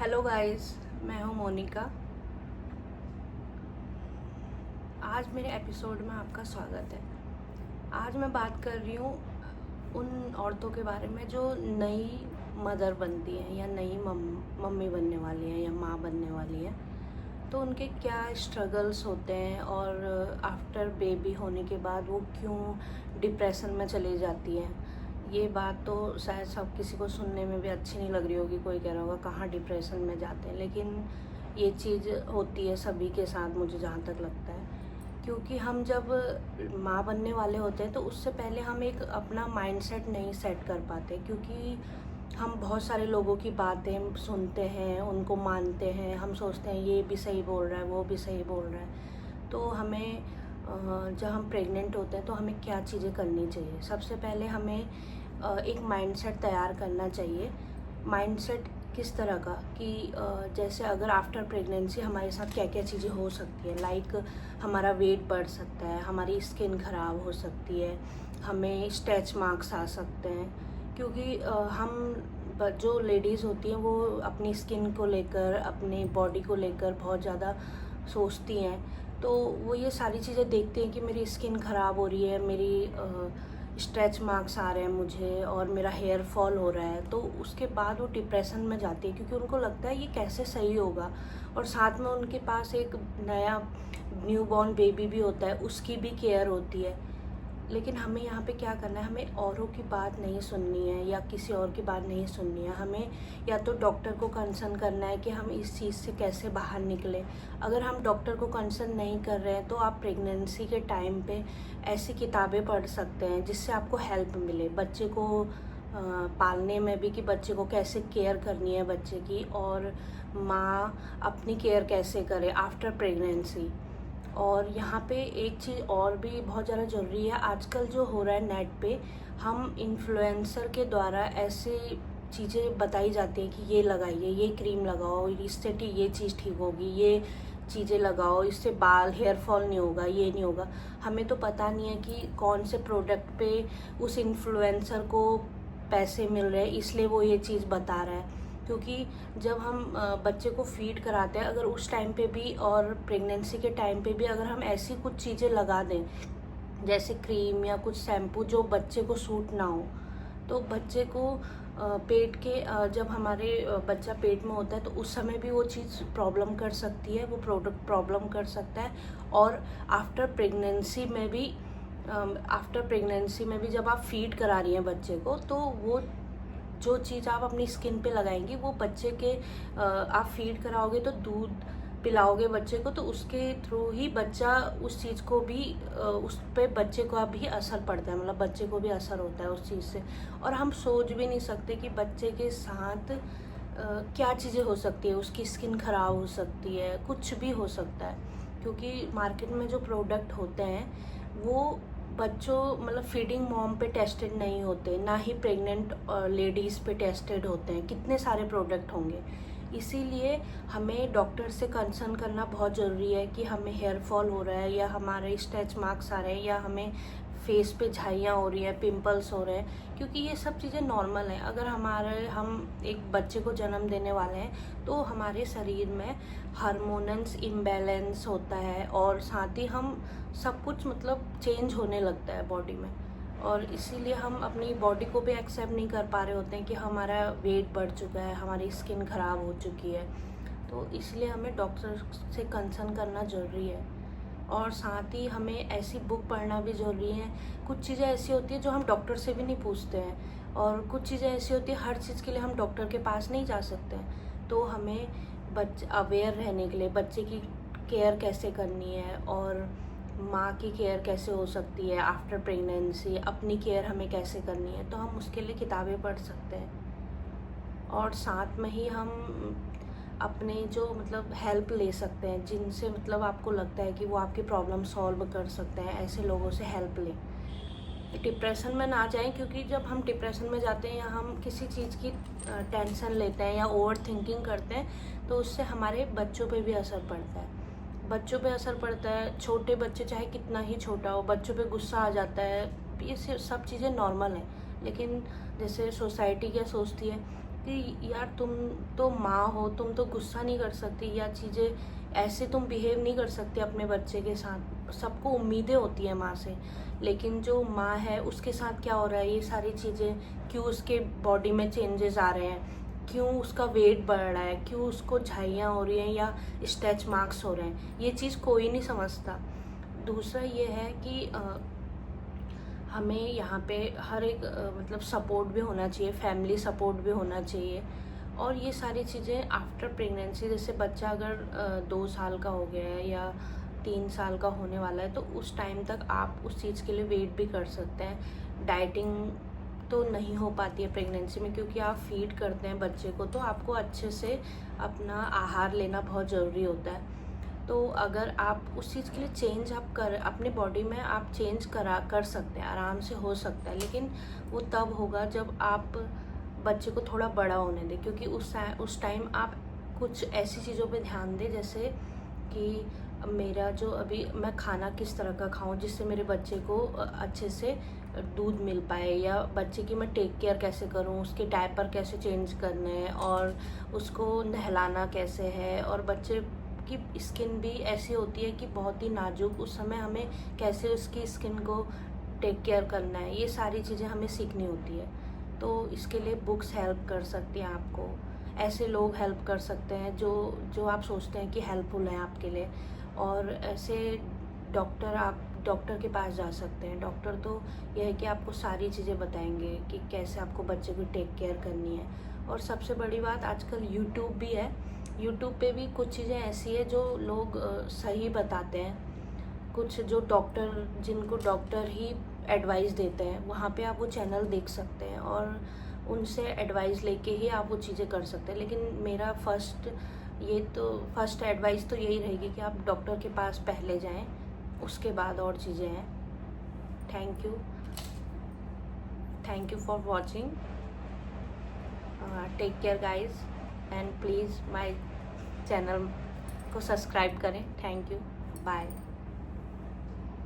Hello guys, मैं हूँ मोनिका। आज मेरे एपिसोड में आपका स्वागत है। आज मैं बात कर रही हूँ उन औरतों के बारे में जो नई मदर बनती हैं या नई मम्मी बनने वाली हैं या माँ बनने वाली हैं। तो उनके क्या स्ट्रगल्स होते हैं और आफ्टर बेबी होने के बाद वो क्यों डिप्रेशन में चली जाती हैं। ये बात तो शायद सब किसी को सुनने में भी अच्छी नहीं लग रही होगी। कोई कह रहा होगा कहाँ डिप्रेशन में जाते हैं, लेकिन ये चीज़ होती है सभी के साथ, मुझे जहाँ तक लगता है। क्योंकि हम जब माँ बनने वाले होते हैं तो उससे पहले हम एक अपना माइंडसेट नहीं सेट कर पाते, क्योंकि हम बहुत सारे लोगों की बातें सुनते हैं, उनको मानते हैं। हम सोचते हैं ये भी सही बोल रहा है, वो भी सही बोल रहा है। तो हमें जब हम प्रेग्नेंट होते हैं तो हमें क्या चीज़ें करनी चाहिए। सबसे पहले हमें एक माइंडसेट तैयार करना चाहिए। माइंडसेट किस तरह का कि जैसे अगर आफ्टर प्रेगनेंसी हमारे साथ क्या क्या चीज़ें हो सकती है। लाइक हमारा वेट बढ़ सकता है, हमारी स्किन ख़राब हो सकती है, हमें स्ट्रेच मार्क्स आ सकते हैं। क्योंकि हम जो लेडीज़ होती हैं वो अपनी स्किन को लेकर, अपनी बॉडी को लेकर बहुत ज़्यादा सोचती हैं। तो वो ये सारी चीज़ें देखती हैं कि मेरी स्किन ख़राब हो रही है, मेरी स्ट्रेच मार्क्स आ रहे हैं मुझे, और मेरा हेयर फॉल हो रहा है। तो उसके बाद वो डिप्रेशन में जाती है, क्योंकि उनको लगता है ये कैसे सही होगा। और साथ में उनके पास एक नया न्यूबॉर्न बेबी भी होता है, उसकी भी केयर होती है। लेकिन हमें यहाँ पे क्या करना है, हमें औरों की बात नहीं सुननी है या किसी और की बात नहीं सुननी है। हमें या तो डॉक्टर को कंसर्न करना है कि हम इस चीज़ से कैसे बाहर निकले। अगर हम डॉक्टर को कंसर्न नहीं कर रहे हैं तो आप प्रेगनेंसी के टाइम पे ऐसी किताबें पढ़ सकते हैं जिससे आपको हेल्प मिले बच्चे को पालने में भी, कि बच्चे को कैसे केयर करनी है बच्चे की, और माँ अपनी केयर कैसे करे आफ्टर प्रेगनेंसी। और यहाँ पे एक चीज़ और भी बहुत ज़्यादा ज़रूरी है। आजकल जो हो रहा है नेट पे, हम इन्फ्लुएंसर के द्वारा ऐसे चीज़ें बताई जाती हैं कि ये लगाइए, ये क्रीम लगाओ, इससे ये चीज़ ठीक होगी, ये चीज़ें लगाओ, इससे बाल हेयर फॉल नहीं होगा, ये नहीं होगा। हमें तो पता नहीं है कि कौन से प्रोडक्ट पे उस इन्फ्लुएंसर को पैसे मिल रहे हैं, इसलिए वो ये चीज़ बता रहा है। क्योंकि जब हम बच्चे को फीड कराते हैं, अगर उस टाइम पे भी और प्रेगनेंसी के टाइम पे भी अगर हम ऐसी कुछ चीज़ें लगा दें, जैसे क्रीम या कुछ शैम्पू जो बच्चे को सूट ना हो, तो बच्चे को पेट के जब हमारे बच्चा पेट में होता है तो उस समय भी वो चीज़ प्रॉब्लम कर सकती है, वो प्रोडक्ट प्रॉब्लम कर सकता है। और आफ्टर प्रेगनेंसी में भी जब आप फीड करा रही हैं बच्चे को, तो वो जो चीज़ आप अपनी स्किन पे लगाएंगी वो बच्चे के आप फीड कराओगे तो दूध पिलाओगे बच्चे को, तो उसके थ्रू ही बच्चा उस चीज़ को भी उस पे बच्चे को भी असर पड़ता है, मतलब बच्चे को भी असर होता है उस चीज़ से। और हम सोच भी नहीं सकते कि बच्चे के साथ क्या चीज़ें हो सकती है। उसकी स्किन ख़राब हो सकती है, कुछ भी हो सकता है। क्योंकि मार्केट में जो प्रोडक्ट होते हैं वो बच्चों मतलब फीडिंग मॉम पे टेस्टेड नहीं होते, ना ही प्रेग्नेंट लेडीज़ पे टेस्टेड होते हैं। कितने सारे प्रोडक्ट होंगे, इसीलिए हमें डॉक्टर से कंसर्न करना बहुत ज़रूरी है कि हमें हेयर फॉल हो रहा है या हमारे स्ट्रेच मार्क्स आ रहे हैं या हमें फेस पे झाइयाँ हो रही हैं, पिंपल्स हो रहे हैं। क्योंकि ये सब चीज़ें नॉर्मल हैं। अगर हम एक बच्चे को जन्म देने वाले हैं तो हमारे शरीर में हार्मोन्स इम्बैलेंस होता है, और साथ ही हम सब कुछ मतलब चेंज होने लगता है बॉडी में। और इसीलिए हम अपनी बॉडी को भी एक्सेप्ट नहीं कर पा रहे होते हैं कि हमारा वेट बढ़ चुका है, हमारी स्किन ख़राब हो चुकी है। तो इसलिए हमें डॉक्टर से कंसर्न करना ज़रूरी है। और साथ ही हमें ऐसी बुक पढ़ना भी ज़रूरी है। कुछ चीज़ें ऐसी होती है जो हम डॉक्टर से भी नहीं पूछते हैं, और कुछ चीज़ें ऐसी होती है हर चीज़ के लिए हम डॉक्टर के पास नहीं जा सकते हैं। तो हमें अवेयर रहने के लिए बच्चे की केयर कैसे करनी है, और माँ की केयर कैसे हो सकती है आफ्टर प्रेगनेंसी, अपनी केयर हमें कैसे करनी है, तो हम उसके लिए किताबें पढ़ सकते हैं। और साथ में ही हम अपने जो मतलब हेल्प ले सकते हैं, जिनसे मतलब आपको लगता है कि वो आपकी प्रॉब्लम सॉल्व कर सकते हैं, ऐसे लोगों से हेल्प लें। डिप्रेशन में ना जाएं, क्योंकि जब हम डिप्रेशन में जाते हैं या हम किसी चीज़ की टेंशन लेते हैं या ओवर थिंकिंग करते हैं, तो उससे हमारे बच्चों पे भी असर पड़ता है। बच्चों पे असर पड़ता है, छोटे बच्चे चाहे कितना ही छोटा हो, बच्चों पे गुस्सा आ जाता है। ये सब चीज़ें नॉर्मल हैं। लेकिन जैसे सोसाइटी क्या सोचती है कि यार तुम तो माँ हो, तुम तो गुस्सा नहीं कर सकती या चीज़ें ऐसे तुम बिहेव नहीं कर सकते अपने बच्चे के साथ। सबको उम्मीदें होती है माँ से, लेकिन जो माँ है उसके साथ क्या हो रहा है, ये सारी चीज़ें क्यों उसके बॉडी में चेंजेस आ रहे हैं, क्यों उसका वेट बढ़ रहा है, क्यों उसको झाइयाँ हो रही हैं या स्ट्रेच मार्क्स हो रहे हैं, ये चीज़ कोई नहीं समझता। दूसरा ये है कि हमें यहाँ पे हर एक मतलब सपोर्ट भी होना चाहिए, फैमिली सपोर्ट भी होना चाहिए। और ये सारी चीज़ें आफ्टर प्रेगनेंसी, जैसे बच्चा अगर 2 साल का हो गया है या 3 साल का होने वाला है, तो उस टाइम तक आप उस चीज़ के लिए वेट भी कर सकते हैं। डाइटिंग तो नहीं हो पाती है प्रेगनेंसी में, क्योंकि आप फीड करते हैं बच्चे को, तो आपको अच्छे से अपना आहार लेना बहुत ज़रूरी होता है। तो अगर आप उस चीज़ के लिए चेंज आप कर अपने बॉडी में आप चेंज कर सकते हैं, आराम से हो सकता है, लेकिन वो तब होगा जब आप बच्चे को थोड़ा बड़ा होने दें। क्योंकि उस टाइम आप कुछ ऐसी चीज़ों पे ध्यान दें, जैसे कि मेरा जो अभी मैं खाना किस तरह का खाऊं जिससे मेरे बच्चे को अच्छे से दूध मिल पाए, या बच्चे की मैं टेक केयर कैसे करूं, उसके डायपर कैसे चेंज करने हैं और उसको नहलाना कैसे है। और बच्चे की स्किन भी ऐसी होती है कि बहुत ही नाजुक, उस समय हमें कैसे उसकी स्किन को टेक केयर करना है, ये सारी चीज़ें हमें सीखनी होती है। तो इसके लिए बुक्स हेल्प कर सकती हैं आपको, ऐसे लोग हेल्प कर सकते हैं जो आप सोचते हैं कि हेल्पफुल हैं आपके लिए। और ऐसे आप डॉक्टर के पास जा सकते हैं। डॉक्टर तो यह है कि आपको सारी चीज़ें बताएंगे कि कैसे आपको बच्चे की टेक केयर करनी है। और सबसे बड़ी बात, आजकल यूट्यूब भी है, यूट्यूब पे भी कुछ चीज़ें ऐसी है जो लोग सही बताते हैं। कुछ जो जिनको डॉक्टर ही एडवाइस देते हैं, वहाँ पे आप वो चैनल देख सकते हैं और उनसे एडवाइस लेके ही आप वो चीज़ें कर सकते हैं। लेकिन मेरा फर्स्ट एडवाइस तो यही रहेगी कि आप डॉक्टर के पास पहले जाएं, उसके बाद और चीज़ें हैं। Thank you for watching. Take care guys, and please my channel को सब्सक्राइब करें। Thank you, bye.